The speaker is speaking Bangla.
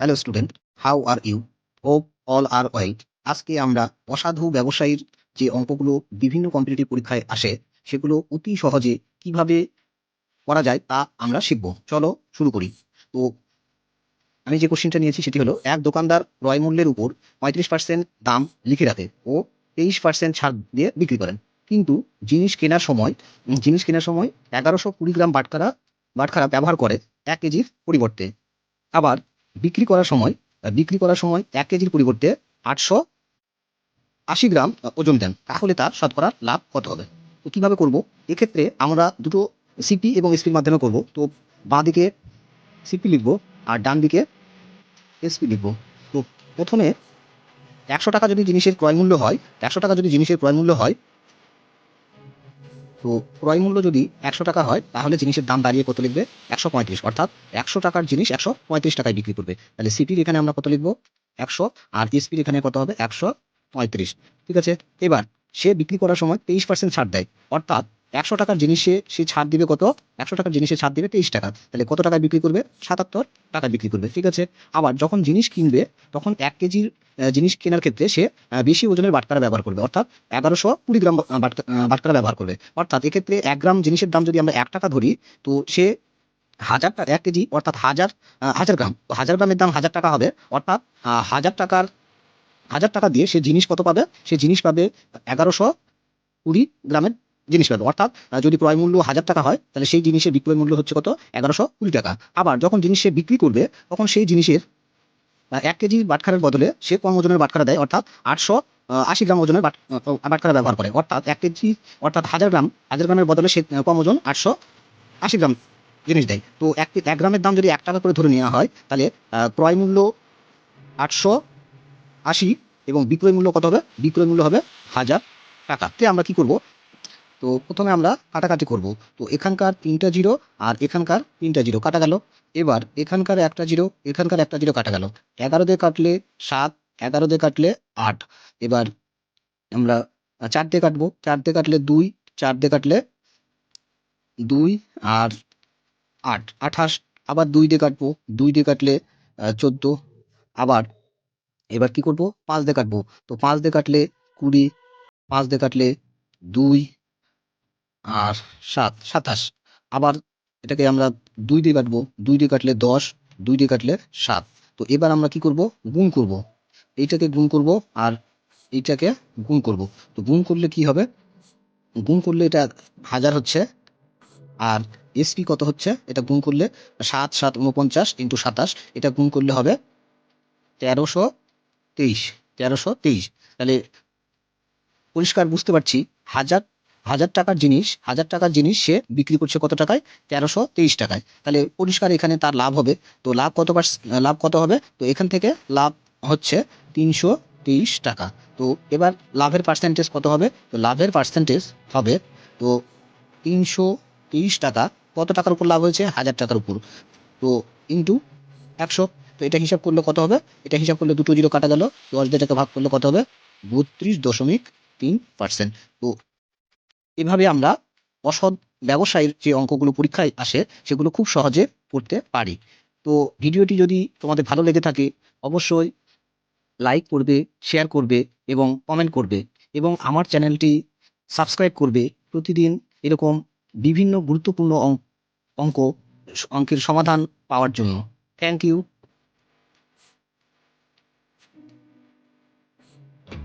Hello student, how are you? Hope all are well. আজকে আমরা অসাধু ব্যবসায়ীর যে অঙ্কগুলো বিভিন্ন কম্পিটিটিভ পরীক্ষায় আসে, সেগুলো অতি সহজে কিভাবে করা যায় তা আমরা শিখব। চলো শুরু করি। তো আমি যে কোশ্চেনটা নিয়েছি সেটি হলো, এক দোকানদার ক্রয় মূল্যের উপর 35% দাম লিখে রাখে ও 23% ছাড় দিয়ে বিক্রি করেন। কিন্তু জিনিস কেনার সময় 1120 গ্রাম বাটখারা বাটখারা ব্যবহার করে 1 কেজির পরিবর্তে। আবার বিক্রি করার সময় ১ কেজির পরিবর্তে ৮৮০ গ্রাম ওজন দেন। তাহলে তার শতকরা লাভ কত হবে? তো কিভাবে করব? এক্ষেত্রে আমরা দুটো সিপি এবং এসপির মাধ্যমে করব। তো বাঁদিকে সিপি লিখব আর ডান দিকে এসপি লিখব। তো প্রথমে ৳১০০ যদি জিনিসের ক্রয় মূল্য হয়, ৳১০০ যদি জিনিসের ক্রয় মূল্য হয়, তো ক্রয় মূল্য যদি ৳১০০ হয়, তাহলে জিনিসের দাম দাঁড়িয়ে কত লিখবে? ১৩৫, অর্থাৎ ৳১০০ জিনিস ৳১৩৫ বিক্রি করবে। তাহলে সিপির এখানে আমরা কত লিখব? ১০০, আর এসপির এখানে কত হবে? ১৩৫। ঠিক আছে? এবার সে বিক্রি করার সময় 23% ছাড় দেয়। অর্থাৎ ৳১০০ জিনিসে সে ছাড় দিবে কত? ৳১০০ জিনিসে ছাড় দিবে ৳২৩। তাহলে কত টাকায় বিক্রি করবে? ৳৭৭ বিক্রি করবে। ঠিক আছে? আবার যখন জিনিস কিনবে, তখন ১ কেজির জিনিস কেনার ক্ষেত্রে সে বেশি ওজনের বাটখারা ব্যবহার করবে। অর্থাৎ ১১২০ গ্রাম বাটখারা ব্যবহার করবে। অর্থাৎ এক্ষেত্রে ১ গ্রাম জিনিসের দাম যদি আমরা ৳১ ধরি, তো সে ১ কেজি অর্থাৎ ১০০০ গ্রাম। তো ১০০০ গ্রামের দাম ৳১০০০ হবে। অর্থাৎ ৳১০০০ দিয়ে সে জিনিস কত পাবে? সে জিনিস পাবে ১১২০ গ্রামের জিনিস পাবে। অর্থাৎ যদি ক্রয় মূল্য ৳১০০০ হয়, তাহলে সেই জিনিসের বিক্রয় মূল্য হচ্ছে কত? ৳১১২০। আবার যখন জিনিস সে বিক্রি করবে, তখন সেই জিনিসের ১ কেজি বাটখারার বদলে সে কম ওজনের বাটখারা দেয়। অর্থাৎ ৮৮০ গ্রাম ওজনের বাটখারা ব্যবহার করে। অর্থাৎ ১ কেজি অর্থাৎ ১০০০ গ্রামের বদলে সে কম ওজন ৮৮০ গ্রাম জিনিস দেয়। তো ১ গ্রামের দাম যদি ৳১ করে ধরে নেওয়া হয়, তাহলে ক্রয় মূল্য ৮৮০ এবং বিক্রয় মূল্য কত হবে? বিক্রয় মূল্য হবে ৳১০০০। তে আমরা কি করব? তো প্রথমে আমরা কাটাকাটি করব। তো এখানকার ৩টা জিরো আর এখানকার ৩টা জিরো কাটা গেল। এবার এখানকার একটা জিরো, এখানকার একটা জিরো কাটা গেল। ১১ দিয়ে কাটলে ৭, ১১ দিয়ে কাটলে ৮। এবার আমরা ৪ দিয়ে কাটবো। ৪ দিয়ে কাটলে ২, ৪ দিয়ে কাটলে ২ আর ৮, ২৮। আবার ২ দিয়ে কাটবো। ২ দিয়ে কাটলে ১৪। আবার এবার কি করব? ৫ দিয়ে কাটবো। তো ৫ দিয়ে কাটলে ২০, ৫ দিয়ে কাটলে ২ আর ৭, ২৭। আবার এটাকে আমরা ২ দিয়ে কাটবো। ২ দিয়ে কাটলে ১০, ২ দিয়ে কাটলে ৭। তো এবার আমরা কি করব? গুণ করব। এইটাকে গুণ করব আর এইটাকে গুণ করব। তো গুণ করলে কি হবে? গুণ করলে এটা ১০০০ হচ্ছে। আর এসপি কত হচ্ছে? এটা গুণ করলে ৭, ৭ ৪৯ ইন্টু ২৭, এটা গুণ করলে হবে ১৩২৩। ১৩২৩। তাহলে পরিষ্কার বুঝতে পারছি, হাজার ৳১০০০ সে বিক্রি করছে কত টাকায়? ৳১৩২৩। তাহলে পরিষ্কার এখানে তার লাভ হবে। তো লাভ কত হবে? তো এখান থেকে লাভ হচ্ছে ৳৩২৩। তো এবার লাভের পার্সেন্টেজ কত হবে? তো লাভের পার্সেন্টেজ হবে, তো ৳৩২৩ কত টাকার উপর লাভ হয়েছে? ৳১০০০ উপর। তো ইন্টু ১০০। তো এটা হিসাব করলে কত হবে? এটা হিসাব করলে দুটো জিরো কাটা গেল। ১০ দিয়ে এটাকে ভাগ করলে কত হবে? ৩২.৩%। তো এভাবে আমরা অসৎ ব্যবসায়ের যে অঙ্কগুলো পরীক্ষায় আসে, সেগুলো খুব সহজে করতে পারি। তো ভিডিওটি যদি তোমাদের ভালো লেগে থাকে, অবশ্যই লাইক করবে, শেয়ার করবে এবং কমেন্ট করবে, এবং আমার চ্যানেলটি সাবস্ক্রাইব করবে প্রতিদিন এরকম বিভিন্ন গুরুত্বপূর্ণ অঙ্কের সমাধান পাওয়ার জন্য। Thank you.